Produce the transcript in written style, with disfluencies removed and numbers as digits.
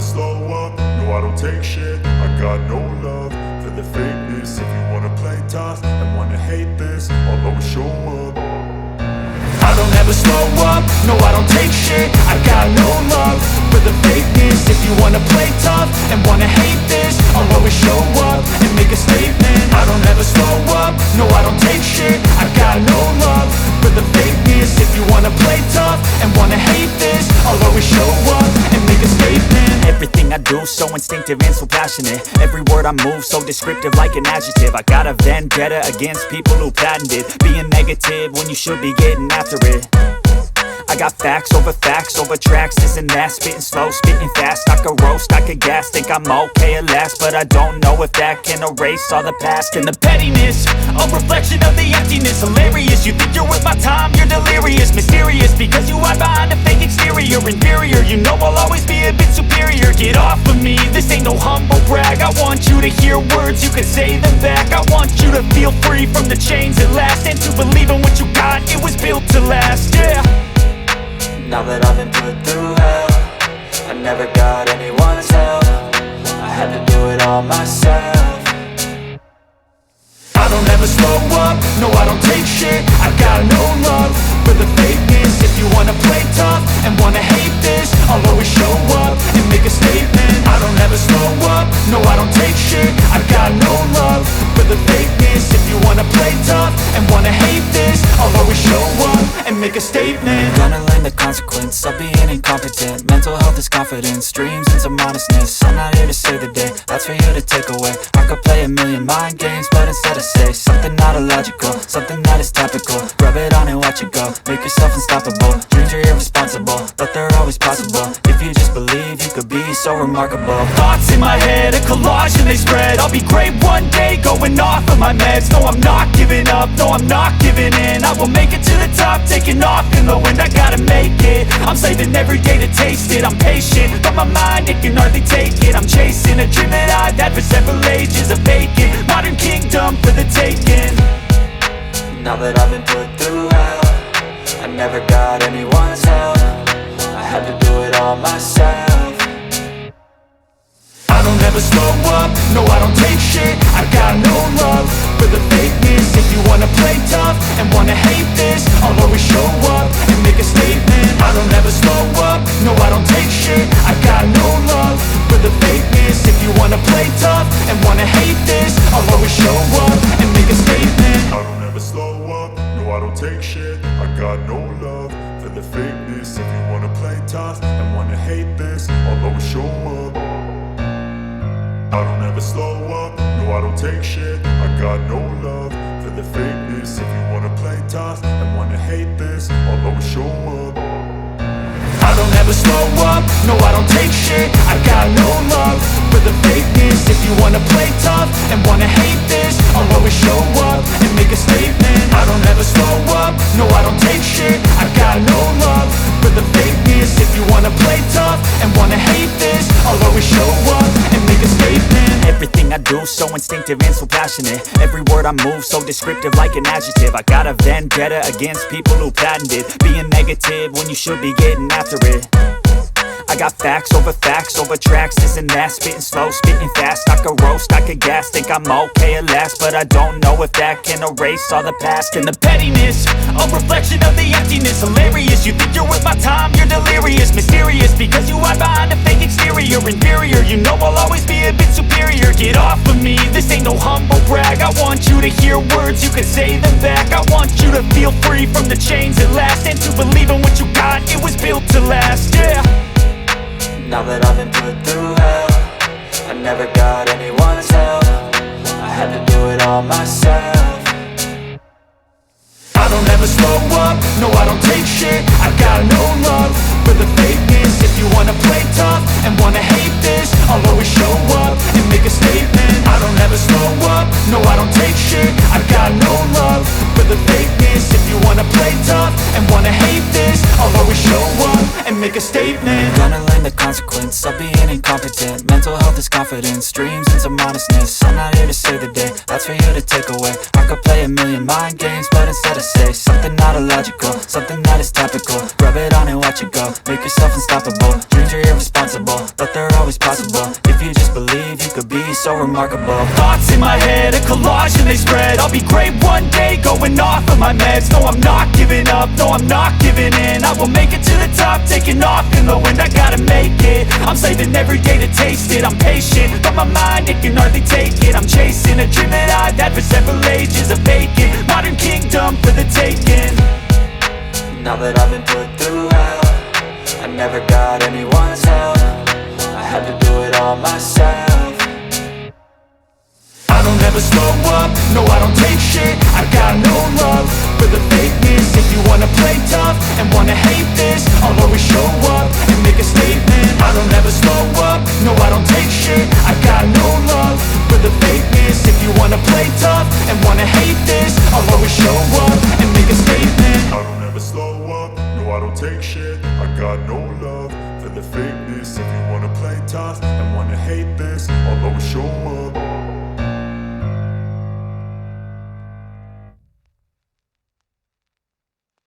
slow up, no I don't take shit. I got no love for the fakeness. If you wanna play tough and wanna hate this, I'll always show up. I don't ever slow up, no I don't take shit. I got no love for the fakeness. If you wanna play tough and wanna hate this, I'll always show up and make a statement. I don't ever slow up, no I don't take shit. I got no love for the fakeness. If you wanna play tough and wanna hate this, I'll always show up and make a statement. Everything I do so instinctive and so passionate. Every word I move so descriptive like an adjective. I got a vendetta against people who patented being negative when you should be getting after it. I got facts over tracks, this and that. Spitting slow, spitting fast. I could roast, I could gas. Think I'm okay at last, but I don't know if that can erase all the past. And the pettiness, a reflection of the emptiness. Hilarious, you think you're worth my time, you're delirious. Mysterious, because you hide behind a fake exterior. Inferior, you know I'll always be a bit superior. Get off of me, this ain't no humble brag. I want you to hear words, you can say them back. I want you to feel free from the chains at last, and to believe in what you got, it was built to last, yeah. Now that I've been put through hell, I never got anyone's help. I had to do it all myself. I don't ever slow up, no I don't take shit. I got no love for the fakeness. If you wanna play tough and wanna hate this, I'll always show up and make a statement. I don't ever slow up, no I don't take shit. I got no love for the fakeness. If you wanna play tough and wanna hate this, I'll always show up and make a statement. Gonna learn the consequence of being incompetent. Mental health is confidence, dreams and some modestness. I'm not here to save the day, that's for you to take away. I could play a million mind games, but instead I say something not illogical, something that is topical. Rub it on and watch it go, make yourself unstoppable. Dreams are irresponsible, but they're always possible. If you just believe, you could be so remarkable. Thoughts in my head, a collage and they spread. I'll be great one day, going off of my meds. No, I'm not giving up, no, I'm not giving in. I will make it to the top, taking off in the wind. I gotta make it, I'm saving every day to taste it. I'm patient, but my mind, it can hardly take it. I'm chasing a dream that I've had for several ages. A vacant, modern kingdom for the taking. Now that I've been put through hell, I never got anyone's help. I had to do it all myself. I don't ever slow up, no I don't take shit. I got no love for the fakeness. If you wanna play tough and wanna hate this, I'll always show up and make a statement. I don't ever slow up, no I don't take shit. I got no love for the fakeness. If you wanna play tough and wanna hate this, I'll always show up and make a statement. I don't ever slow up, no I don't take shit. I got no love for the fakeness. If you wanna play tough and wanna hate this, I'll always show up. I don't ever slow up, no I don't take shit. I got no love for the fakeness. If you wanna play tough and wanna hate this, I'll always show up. I don't ever slow up, no I don't take shit. I got no love for the fakeness. If you wanna play tough and wanna hate this, I'll always show up and make a statement. I don't ever slow up, no I don't take shit. I got no love for the fakeness. If you wanna play tough and wanna hate this, I'll always show up and make a statement. Everything I do so instinctive and so passionate. Every word I move so descriptive like an adjective. I got a vendetta against people who patented being negative when you should be getting after it. I got facts over tracks, this and that. Spitting slow, spitting fast. I could roast, I could gas. Think I'm okay at last, but I don't know if that can erase all the past. And the pettiness, a reflection of the emptiness. Hilarious, you think you're worth my time, you're delirious. Mysterious, because you hide behind a fake exterior. Inferior, you know I'll always be a bit superior. Get off of me, this ain't no humble brag. I want you to hear words, you can say them back. I want you to feel free from the chains at last, and to believe in what you got, it was built to last, yeah. Now that I've been put through hell, I never got anyone's help. I had to do it all myself. I don't ever slow up, no I don't take shit. I got no love for the fakeness. If you wanna play tough and wanna hate this, I'll always show up and make a statement. I don't ever slow up, no I don't take shit. I got no love for the fakeness. If you wanna play tough and wanna hate this, I'll always show up and make a statement. Gonna learn the consequence of being incompetent. Mental health is confidence, dreams into modestness. I'm not here to save the day, that's for you to take away. I could play a million mind games, but instead I say something not illogical, something that is topical. Rub it on and watch it go, make yourself unstoppable. Dreams are irresponsible, but they're always possible. If you just believe, you could be so remarkable. Thoughts in my head, a collage and they spread. I'll be great one day, going off of my meds. No, I'm not giving up, no, I'm not giving in. I will make it to the top, taking off in the wind. I gotta make it, I'm saving every day to taste it. I'm patient, but my mind, it can hardly take it. I'm chasing a dream that I've had for several ages. A vacant, modern kingdom for the taking. Now that I've been put through hell, I never got anyone's help. I had to do it all myself. I don't ever slow up, no I don't take shit. I got no love for the fakeness. If you wanna play tough and wanna hate this, I'll always show up and make a statement. I don't ever slow up, no I don't take shit. I got no love for the fakeness. If you wanna play tough and wanna hate this, I'll always show up and make a statement. I don't ever slow up, no I don't take shit. I got no love for the fakeness. If you wanna play tough and wanna hate this,